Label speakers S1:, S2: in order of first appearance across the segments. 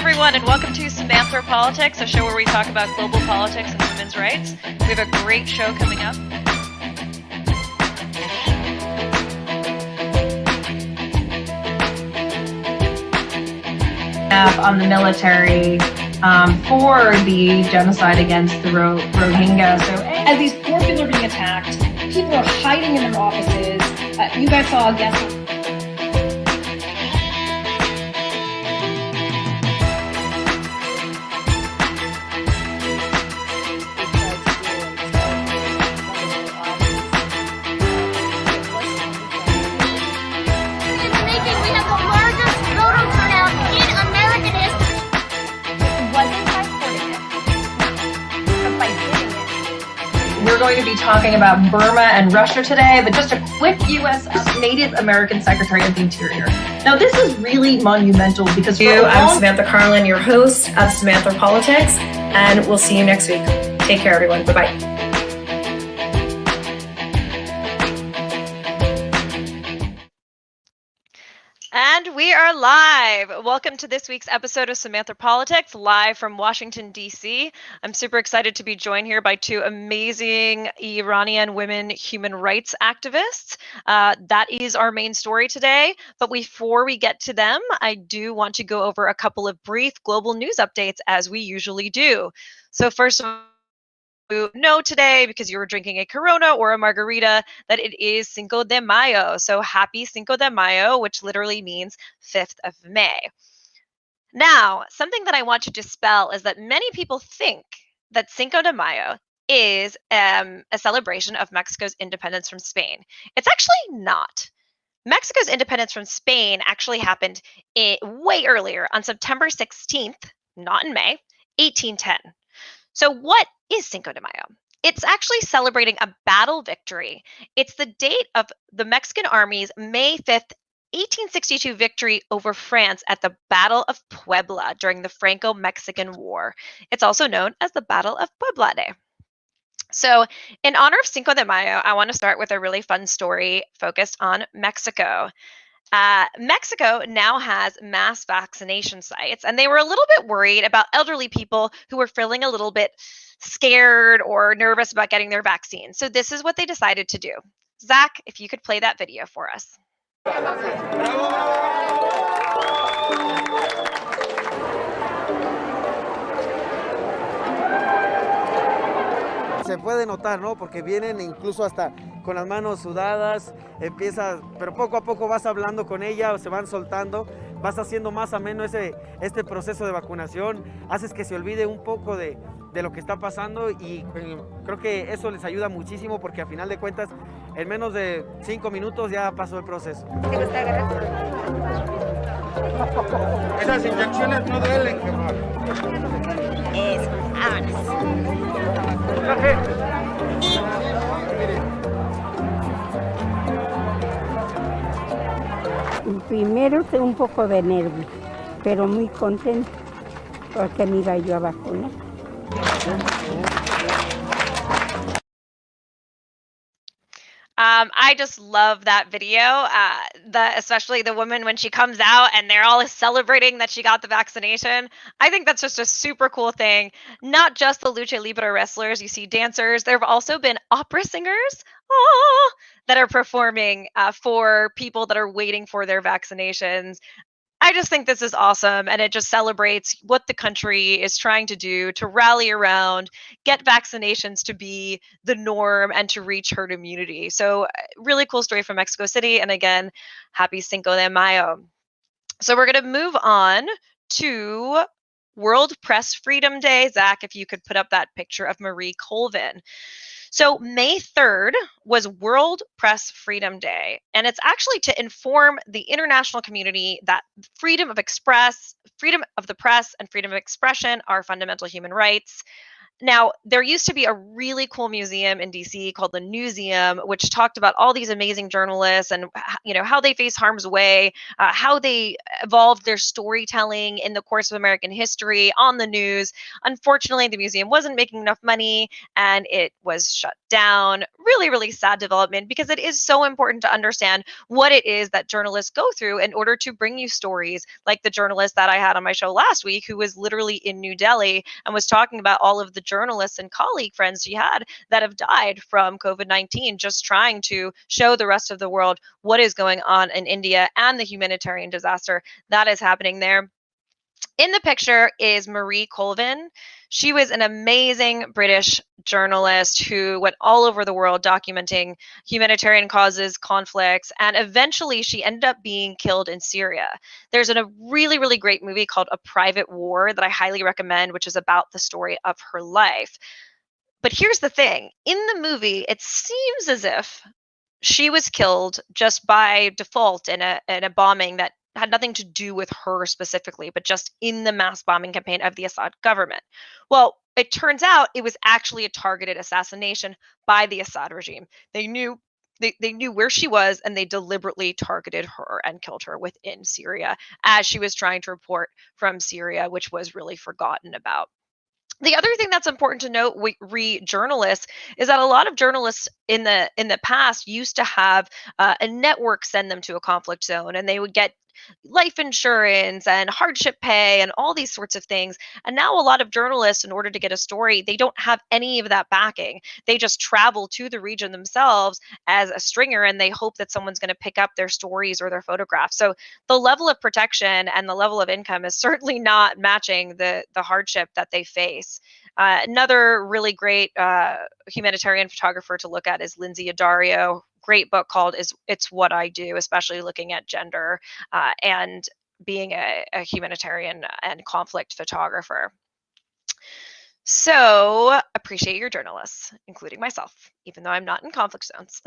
S1: everyone, and welcome to Samantha Politics, a show where we talk about global politics and women's rights. We have a great show coming up.
S2: On the military for the genocide against the Rohingya. So,
S3: as these poor people are being attacked, people are hiding in their offices. You guys saw a guest.
S2: We're going to be talking about Burma and Russia today, but just a quick U.S. Native American Secretary of the Interior. Now, this is really monumental because
S4: I'm Samantha Carlin, your host of Samantha Politics, and we'll see you next week. Take care, everyone. Bye-bye.
S1: And we are live. Welcome to this week's episode of Samantha Politics, live from Washington, D.C. I'm super excited to be joined here by two amazing Iranian women human rights activists. That is our main story today. But before we get to them, I do want to go over a couple of brief global news updates as we usually do. So first of all, know today, because you were drinking a Corona or a margarita, that it is Cinco de Mayo. So happy Cinco de Mayo, which literally means 5th of May. Now, something that I want to dispel is that many people think that Cinco de Mayo is a celebration of Mexico's independence from Spain. It's actually not. Mexico's independence from Spain actually happened way earlier, on September 16th, not in May, 1810. So what is Cinco de Mayo? It's actually celebrating a battle victory. It's the date of the Mexican Army's May 5th, 1862 victory over France at the Battle of Puebla during the Franco-Mexican War. It's also known as the Battle of Puebla Day. So in honor of Cinco de Mayo, I want to start with a really fun story focused on Mexico. Mexico now has mass vaccination sites, and they were a little bit worried about elderly people who were feeling a little bit scared or nervous about getting their vaccine. So this is what they decided to do. Zach, if you could play that video for us.
S5: Se puede notar, ¿no? Porque vienen incluso hasta con las manos sudadas, pero poco a poco vas hablando con ella, se van soltando, vas haciendo más ameno este proceso de vacunación, haces que se olvide un poco de lo que está pasando y creo que eso les ayuda muchísimo porque a final de cuentas en menos de 5 minutos ya pasó el proceso.
S6: Esas inyecciones no duelen, quemar.
S7: Eso, vámonos.
S8: Primero tengo un poco de nervios, pero muy contenta porque me iba yo a vacunar.
S1: I just love that video, especially the woman when she comes out and they're all celebrating that she got the vaccination. I think that's just a super cool thing. Not just the lucha libre wrestlers, you see dancers. There have also been opera singers that are performing for people that are waiting for their vaccinations. I just think this is awesome, and it just celebrates what the country is trying to do to rally around, get vaccinations to be the norm, and to reach herd immunity. So really cool story from Mexico City, and again, happy Cinco de Mayo. So we're going to move on to World Press Freedom Day. Zach, if you could put up that picture of Marie Colvin. So May 3rd was World Press Freedom Day, and it's actually to inform the international community that freedom of the press, and freedom of expression are fundamental human rights. Now, there used to be a really cool museum in DC called the Newseum, which talked about all these amazing journalists and how they face harm's way, how they evolved their storytelling in the course of American history on the news. Unfortunately, the museum wasn't making enough money and it was shut down. Really, really sad development because it is so important to understand what it is that journalists go through in order to bring you stories like the journalist that I had on my show last week, who was literally in New Delhi and was talking about all of the journalists and colleague friends she had that have died from COVID-19, just trying to show the rest of the world what is going on in India and the humanitarian disaster that is happening there. In the picture is Marie Colvin. She was an amazing British journalist who went all over the world documenting humanitarian causes, conflicts, and eventually she ended up being killed in Syria. There's a really, really great movie called A Private War that I highly recommend, which is about the story of her life. But here's the thing. In the movie, it seems as if she was killed just by default in a bombing that had nothing to do with her specifically, but just in the mass bombing campaign of the Assad government. Well, it turns out it was actually a targeted assassination by the Assad regime. They knew they knew where she was and they deliberately targeted her and killed her within Syria as she was trying to report from Syria, which was really forgotten about. The other thing that's important to note, journalists, is that a lot of journalists in the past used to have a network send them to a conflict zone, and they would get life insurance and hardship pay and all these sorts of things. And now a lot of journalists, in order to get a story, they don't have any of that backing. They just travel to the region themselves as a stringer, and they hope that someone's going to pick up their stories or their photographs. So the level of protection and the level of income is certainly not matching the hardship that they face. Another really great humanitarian photographer to look at is Lindsay Addario. Great book called It's What I Do, especially looking at gender and being a humanitarian and conflict photographer. So appreciate your journalists, including myself, even though I'm not in conflict zones.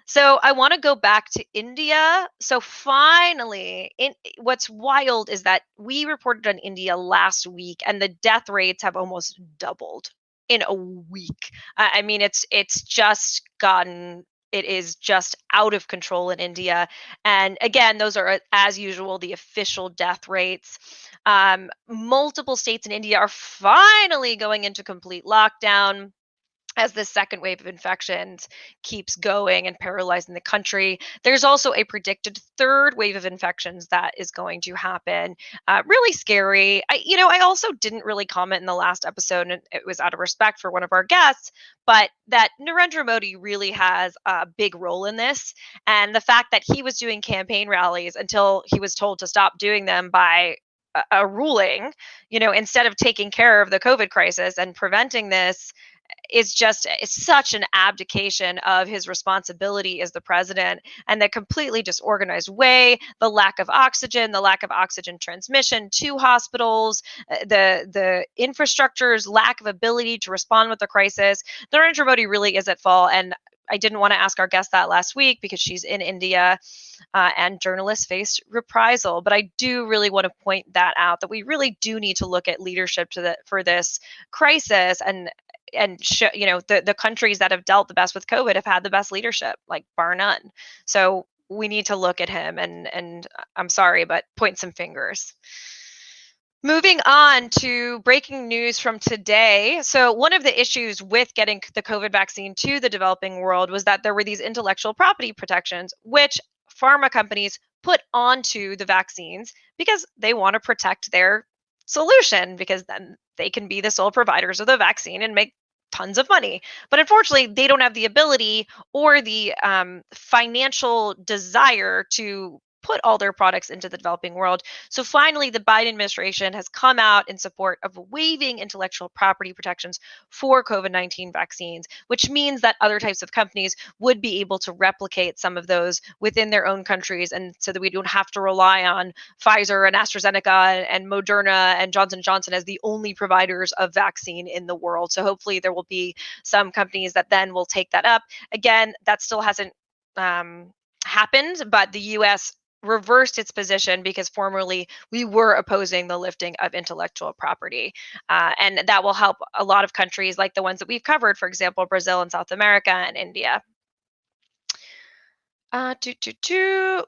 S1: So I want to go back to India. So finally, what's wild is that we reported on India last week, and the death rates have almost doubled in a week. I mean, it's just gotten. It is just out of control in India. And again, those are, as usual, the official death rates. Multiple states in India are finally going into complete lockdown as this second wave of infections keeps going and paralyzing the country. There's also a predicted third wave of infections that is going to happen. Really scary. I also didn't really comment in the last episode, and it was out of respect for one of our guests, but that Narendra Modi really has a big role in this. And the fact that he was doing campaign rallies until he was told to stop doing them by a ruling, instead of taking care of the COVID crisis and preventing this, it's such an abdication of his responsibility as the president, and the completely disorganized way, the lack of oxygen transmission to hospitals, the infrastructure's lack of ability to respond with the crisis. Narendra Modi really is at fault, and I didn't want to ask our guest that last week because she's in India and journalists face reprisal. But I do really want to point that out, that we really do need to look at leadership for this crisis, and show, the countries that have dealt the best with COVID have had the best leadership, like bar none. So we need to look at him and I'm sorry, but point some fingers. Moving on to breaking news from today. So one of the issues with getting the COVID vaccine to the developing world was that there were these intellectual property protections, which pharma companies put onto the vaccines because they want to protect their solution, because then they can be the sole providers of the vaccine and make tons of money. But unfortunately, they don't have the ability or the financial desire to put all their products into the developing world. So finally, the Biden administration has come out in support of waiving intellectual property protections for COVID-19 vaccines, which means that other types of companies would be able to replicate some of those within their own countries, and so that we don't have to rely on Pfizer and AstraZeneca and Moderna and Johnson & Johnson as the only providers of vaccine in the world. So hopefully there will be some companies that then will take that up. Again, that still hasn't happened, but the U.S. reversed its position because formerly we were opposing the lifting of intellectual property. And that will help a lot of countries like the ones that we've covered, for example, Brazil and South America and India.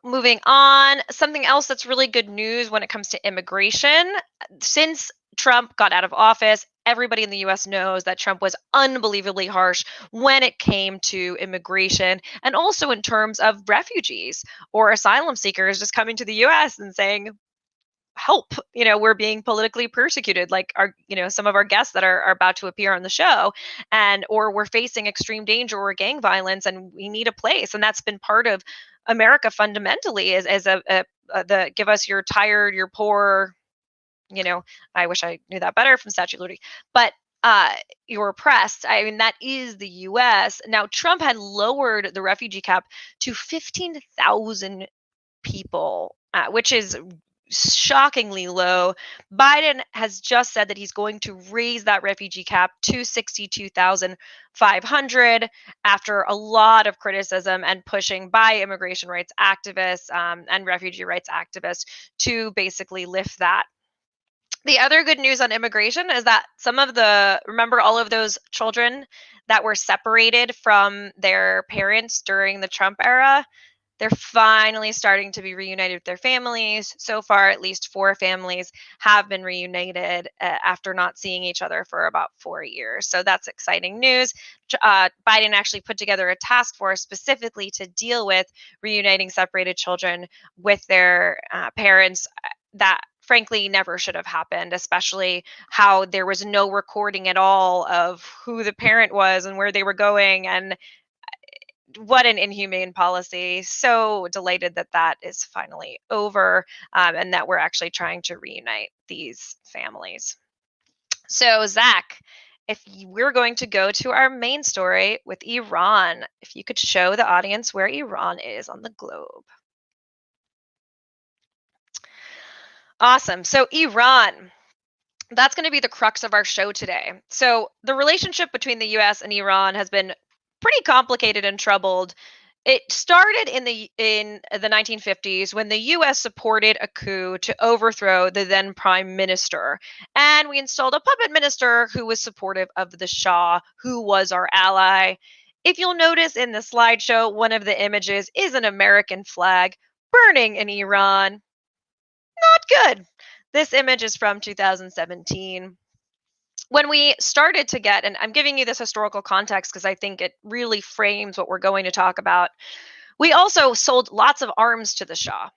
S1: Moving on, something else that's really good news when it comes to immigration. Since Trump got out of office, everybody in the US knows that Trump was unbelievably harsh when it came to immigration and also in terms of refugees or asylum seekers just coming to the US and saying, help, we're being politically persecuted, like our, some of our guests that are about to appear on the show, and or we're facing extreme danger or gang violence and we need a place. And that's been part of America fundamentally, as the give us your tired, your poor, I wish I knew that better from Statue of Liberty, but you're oppressed. I mean, that is the US. Now, Trump had lowered the refugee cap to 15,000 people, which is shockingly low. Biden has just said that he's going to raise that refugee cap to 62,500 after a lot of criticism and pushing by immigration rights activists and refugee rights activists to basically lift that. The other good news on immigration is that remember all of those children that were separated from their parents during the Trump era? They're finally starting to be reunited with their families. So far, at least 4 families have been reunited after not seeing each other for about 4 years. So that's exciting news. Biden actually put together a task force specifically to deal with reuniting separated children with their parents. That frankly never should have happened, especially how there was no recording at all of who the parent was and where they were going, and what an inhumane policy. So delighted that that is finally over, and that we're actually trying to reunite these families. So Zach, if we're going to go to our main story with Iran, if you could show the audience where Iran is on the globe. Awesome. So Iran, that's going to be the crux of our show today. So the relationship between the US and Iran has been pretty complicated and troubled. It started in the 1950s when the US supported a coup to overthrow the then prime minister, and we installed a puppet minister who was supportive of the Shah, who was our ally. If you'll notice in the slideshow, one of the images is an American flag burning in Iran. Not good. This image is from 2017. When we started to get, and I'm giving you this historical context because I think it really frames what we're going to talk about, we also sold lots of arms to the Shah.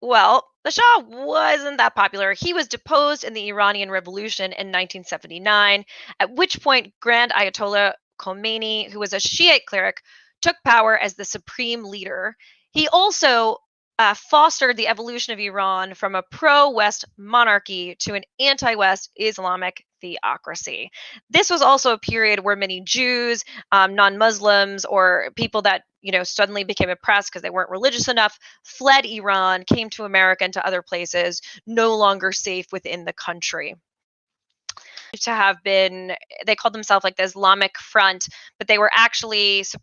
S1: Well, the Shah wasn't that popular. He was deposed in the Iranian Revolution in 1979, at which point Grand Ayatollah Khomeini, who was a Shiite cleric, took power as the supreme leader. He also fostered the evolution of Iran from a pro-West monarchy to an anti-West Islamic theocracy. This was also a period where many Jews, non-Muslims, or people that suddenly became oppressed because they weren't religious enough, fled Iran, came to America and to other places, no longer safe within the country. To have been, they called themselves like the Islamic Front, but they were actually